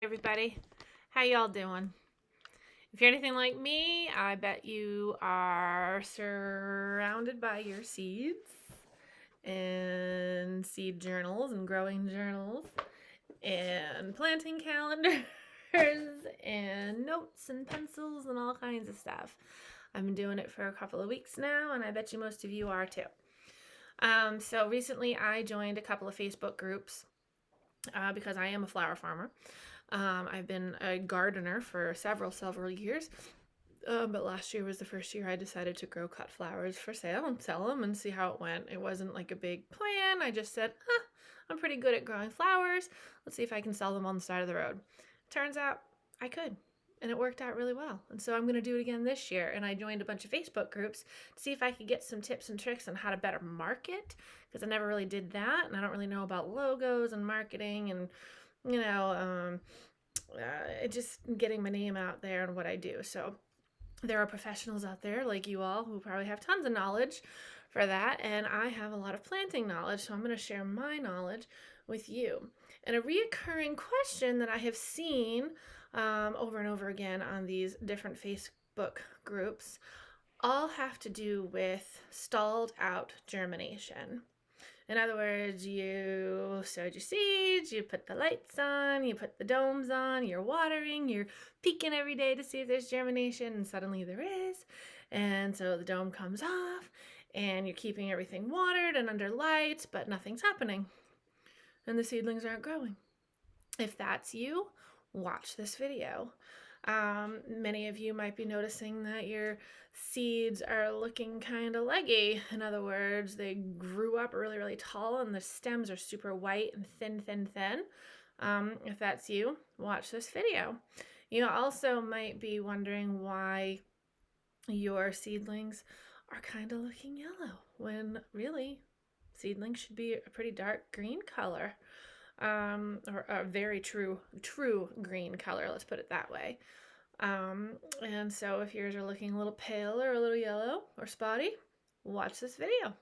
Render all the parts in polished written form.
Everybody, how y'all doing? If you're anything like me, I bet you are surrounded by your seeds and seed journals and growing journals and planting calendars and notes and pencils and all kinds of stuff. I've been doing it for a couple of weeks now, and I bet you most of you are too. So recently I joined a couple of Facebook groups because I am a flower farmer. I've been a gardener for several years, but last year was the first year I decided to grow cut flowers for sale and sell them and see how it went. It wasn't like a big plan. I just said, I'm pretty good at growing flowers. Let's see if I can sell them on the side of the road. Turns out I could. And it worked out really well. And so I'm going to do it again this year. And I joined a bunch of Facebook groups to see if I could get some tips and tricks on how to better market, because I never really did that. And I don't really know about logos and marketing and, just getting my name out there and what I do. So there are professionals out there like you all who probably have tons of knowledge for that, and I have a lot of planting knowledge, so I'm going to share my knowledge with you. And a reoccurring question that I have seen over and over again on these different Facebook groups all have to do with stalled out germination. In other words, you sowed your seeds, you put the lights on, you put the domes on, you're watering, you're peeking every day to see if there's germination, and suddenly there is. And so the dome comes off, and you're keeping everything watered and under lights, but nothing's happening. And the seedlings aren't growing. If that's you, watch this video. Many of you might be noticing that your seeds are looking kind of leggy. In other words, they grew up really tall and the stems are super white and thin. If that's you, watch this video. You also might be wondering why your seedlings are kind of looking yellow when really seedlings should be a pretty dark green color. Or a very true green color, let's put it that way. And so if yours are looking a little pale or a little yellow or spotty, watch this video.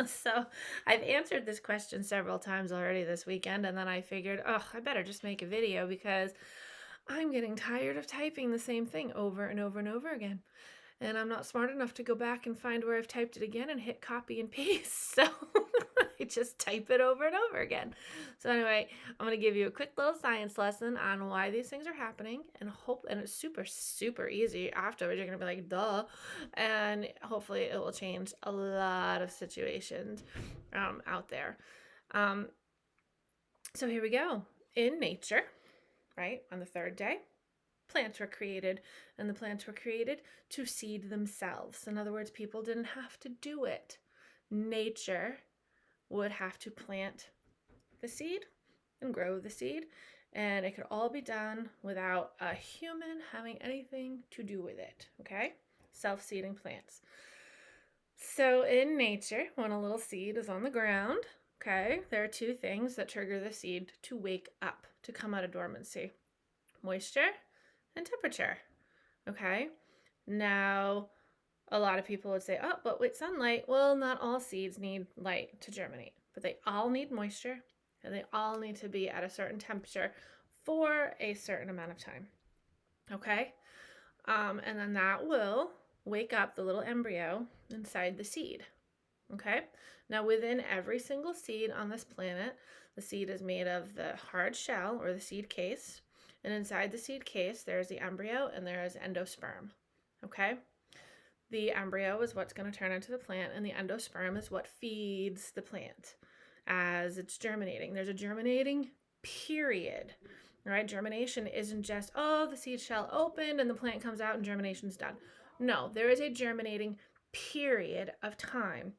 So I've answered this question several times already this weekend, and then I figured, I better just make a video because I'm getting tired of typing the same thing over and over again. And I'm not smart enough to go back and find where I've typed it again and hit copy and paste. So I just type it over and over again. So anyway, I'm going to give you a quick little science lesson on why these things are happening, and it's super easy. Afterwards, you're going to be like, duh. And hopefully it will change a lot of situations out there. So here we go. In nature, right, on the third day, plants were created, and the plants were created to seed themselves. In other words, people didn't have to do it. Nature would have to plant the seed and grow the seed, and it could all be done without a human having anything to do with it, okay? Self-seeding plants. So in nature, when a little seed is on the ground, okay, there are two things that trigger the seed to wake up, to come out of dormancy: moisture and temperature. Okay, now a lot of people would say, oh, but with sunlight, well, not all seeds need light to germinate, but they all need moisture and they all need to be at a certain temperature for a certain amount of time. Okay, and then that will wake up the little embryo inside the seed. Okay, now within every single seed on this planet, the seed is made of the hard shell or the seed case. And inside the seed case, there's the embryo and there is endosperm. Okay? The embryo is what's going to turn into the plant, and the endosperm is what feeds the plant as it's germinating. There's a germinating period. Right? Germination isn't just, the seed shell opened and the plant comes out and germination's done. No, there is a germinating period of time.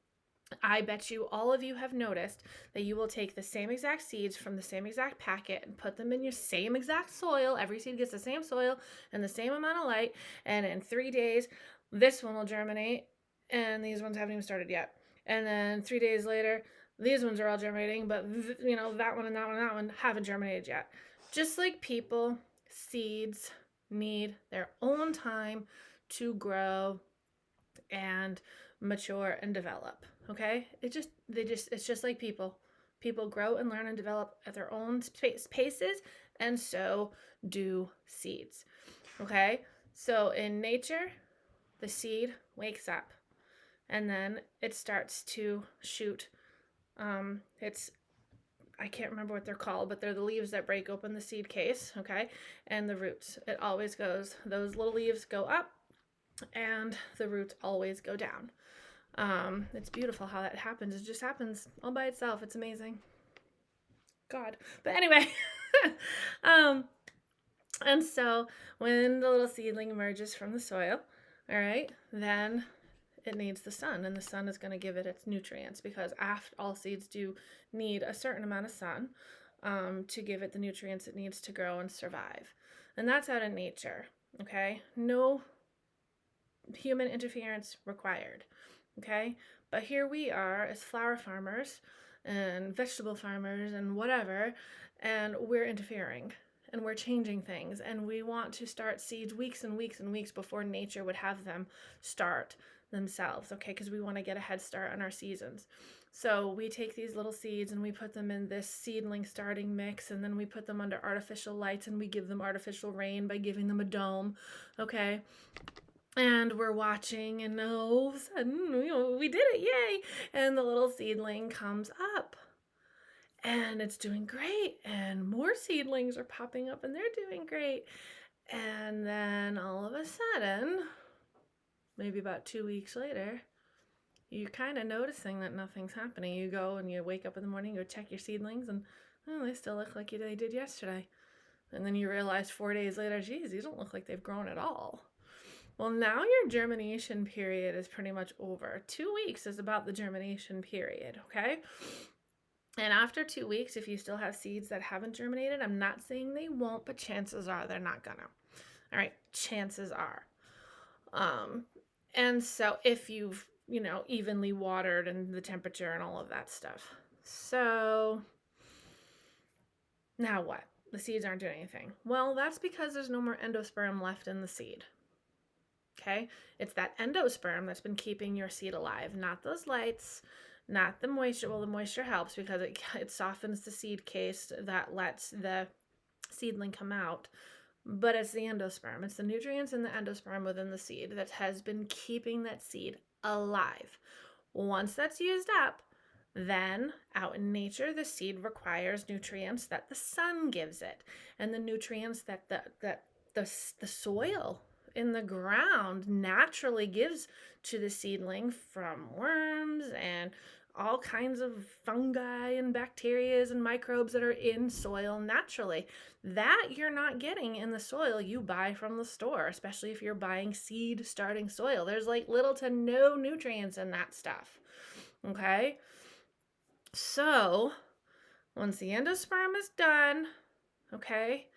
I bet you all of you have noticed that you will take the same exact seeds from the same exact packet and put them in your same exact soil. Every seed gets the same soil and the same amount of light. And in 3 days, this one will germinate and these ones haven't even started yet. And then 3 days later, these ones are all germinating, but that one and that one and that one haven't germinated yet. Just like people, seeds need their own time to grow and mature and develop. Okay, it's just like people grow and learn and develop at their own paces, and so do seeds. Okay? So in nature, the seed wakes up and then it starts to shoot. It's I can't remember what they're called, but they're the leaves that break open the seed case, okay? And the roots. It always goes, those little leaves go up and the roots always go down. It's beautiful how that happens. It just happens all by itself. It's amazing. God. But anyway, um, and so when the little seedling emerges from the soil, all right, then it needs the sun, and the sun is going to give it its nutrients, because after all seeds do need a certain amount of sun to give it the nutrients it needs to grow and survive. And that's out in nature, okay? No human interference required, okay? But here we are as flower farmers and vegetable farmers and whatever, and we're interfering and we're changing things, and we want to start seeds weeks and weeks and weeks before nature would have them start themselves, okay? Because we want to get a head start on our seasons. So we take these little seeds and we put them in this seedling starting mix, and then we put them under artificial lights and we give them artificial rain by giving them a dome, okay? And we're watching, and all of a sudden, we did it, yay! And the little seedling comes up, and it's doing great, and more seedlings are popping up, and they're doing great. And then all of a sudden, maybe about 2 weeks later, you're kind of noticing that nothing's happening. You go and you wake up in the morning, you go check your seedlings, and they still look like they did yesterday. And then you realize 4 days later, geez, these don't look like they've grown at all. Well, now your germination period is pretty much over. 2 weeks is about the germination period, okay? And after 2 weeks, if you still have seeds that haven't germinated, I'm not saying they won't, but chances are they're not gonna. All right, chances are. And so if you've, evenly watered and the temperature and all of that stuff. So now what? The seeds aren't doing anything. Well, that's because there's no more endosperm left in the seed. Okay? It's that endosperm that's been keeping your seed alive, not those lights, not the moisture. Well, the moisture helps because it softens the seed case that lets the seedling come out. But it's the endosperm. It's the nutrients in the endosperm within the seed that has been keeping that seed alive. Once that's used up, then out in nature, the seed requires nutrients that the sun gives it, and the nutrients that the soil in the ground naturally gives to the seedling from worms and all kinds of fungi and bacteria and microbes that are in soil naturally. That you're not getting in the soil you buy from the store, especially if you're buying seed starting soil. There's like little to no nutrients in that stuff. Okay? So, once the endosperm is done, okay,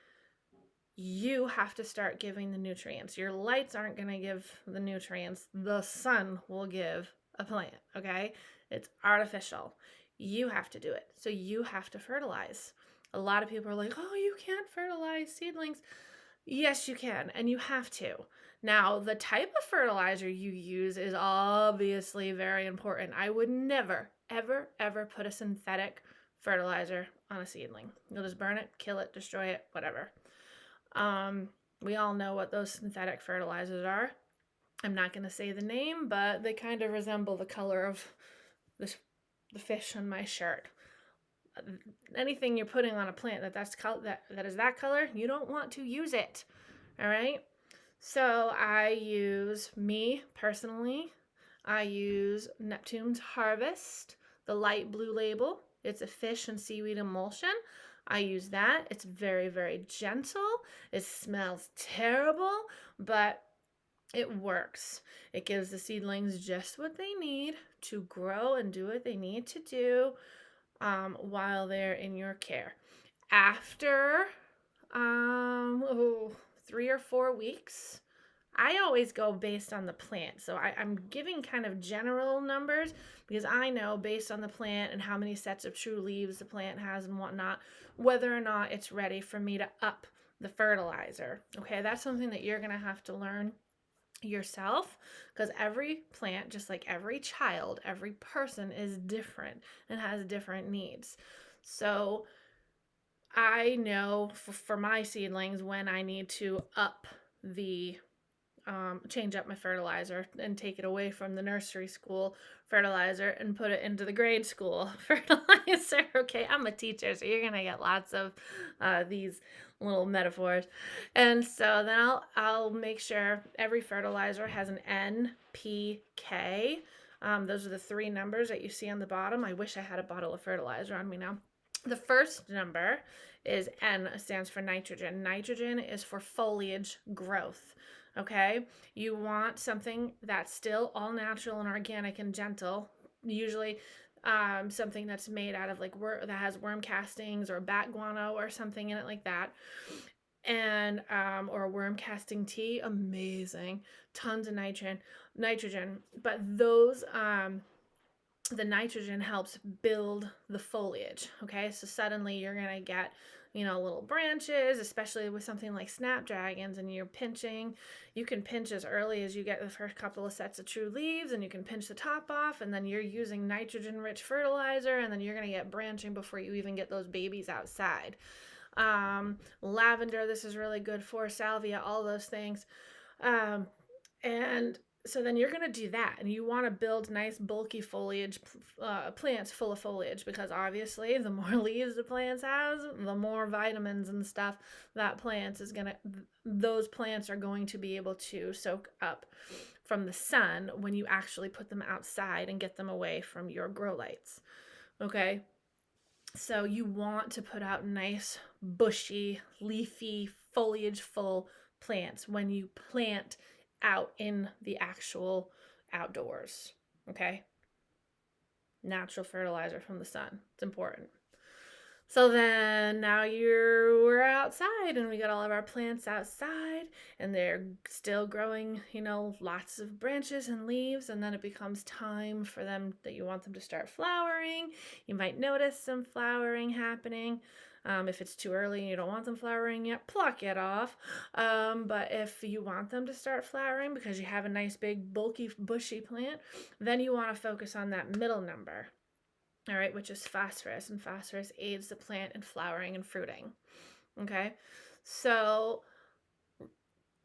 you have to start giving the nutrients. Your lights aren't going to give the nutrients. The sun will give a plant, okay? It's artificial. You have to do it. So you have to fertilize. A lot of people are like, oh, you can't fertilize seedlings. Yes, you can, and you have to. Now, the type of fertilizer you use is obviously very important. I would never, ever, ever put a synthetic fertilizer on a seedling. You'll just burn it, kill it, destroy it, whatever. We all know what those synthetic fertilizers are. I'm not going to say the name, but they kind of resemble the color of the fish on my shirt. Anything you're putting on a plant that is that color, you don't want to use it. All right? So I use Neptune's Harvest, the light blue label. It's a fish and seaweed emulsion. I use that. It's very, very gentle. It smells terrible, but it works. It gives the seedlings just what they need to grow and do what they need to do while they're in your care. After 3 or 4 weeks, I always go based on the plant. So I'm giving kind of general numbers because I know based on the plant and how many sets of true leaves the plant has and whatnot, whether or not it's ready for me to up the fertilizer. Okay, that's something that you're going to have to learn yourself, because every plant, just like every child, every person is different and has different needs. So I know for my seedlings when I need to up the change up my fertilizer and take it away from the nursery school fertilizer and put it into the grade school fertilizer. Okay, I'm a teacher, so you're gonna get lots of these little metaphors. And so then I'll make sure every fertilizer has an NPK. Those are the three numbers that you see on the bottom. I wish I had a bottle of fertilizer on me now. The first number is N, stands for nitrogen. Nitrogen is for foliage growth. Okay, you want something that's still all natural and organic and gentle. Usually, something that's made out of that has worm castings or bat guano or something in it like that, and or worm casting tea. Amazing, tons of nitrogen. But those the nitrogen helps build the foliage. Okay, so suddenly you're gonna get, little branches, especially with something like snapdragons, and you're pinching. You can pinch as early as you get the first couple of sets of true leaves, and you can pinch the top off, and then you're using nitrogen rich fertilizer, and then you're gonna get branching before you even get those babies outside. Lavender, this is really good for salvia, all those things. And so then you're going to do that, and you want to build nice bulky foliage plants full of foliage, because obviously the more leaves the plants has, the more vitamins and stuff that those plants are going to be able to soak up from the sun when you actually put them outside and get them away from your grow lights. Okay, so you want to put out nice bushy leafy foliage full plants when you plant out in the actual outdoors. Okay, natural fertilizer from the sun, it's important. So then now we're outside, and we got all of our plants outside, and they're still growing, lots of branches and leaves, and then it becomes time for them that you want them to start flowering. You might notice some flowering happening. If it's too early and you don't want them flowering yet, pluck it off. But if you want them to start flowering because you have a nice big bulky bushy plant, then you want to focus on that middle number. All right, which is phosphorus, and phosphorus aids the plant in flowering and fruiting. Okay, so,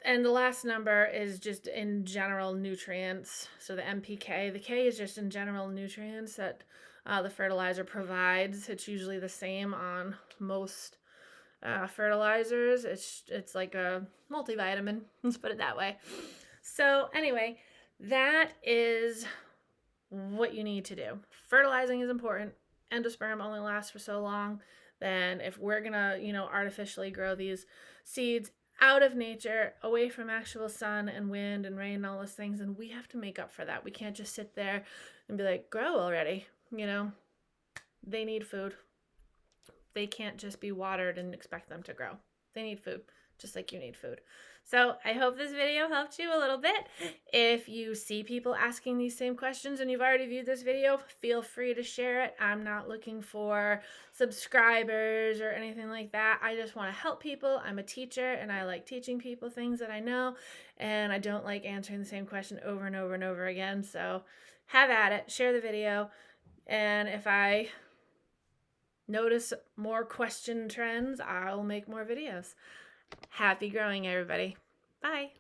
and the last number is just in general nutrients. So the NPK, the K is just in general nutrients that the fertilizer provides. It's usually the same on most fertilizers. It's like a multivitamin, let's put it that way. So anyway, that is what you need to do. Fertilizing is important. Endosperm only lasts for so long. Then if we're gonna, artificially grow these seeds out of nature, away from actual sun and wind and rain and all those things, then we have to make up for that. We can't just sit there and be like, grow already. They need food. They can't just be watered and expect them to grow. They need food, just like you need food. So I hope this video helped you a little bit. If you see people asking these same questions and you've already viewed this video, feel free to share it. I'm not looking for subscribers or anything like that. I just want to help people. I'm a teacher, and I like teaching people things that I know, and I don't like answering the same question over and over and over again. So have at it. Share the video. And if I notice more question trends, I'll make more videos. Happy growing, everybody. Bye.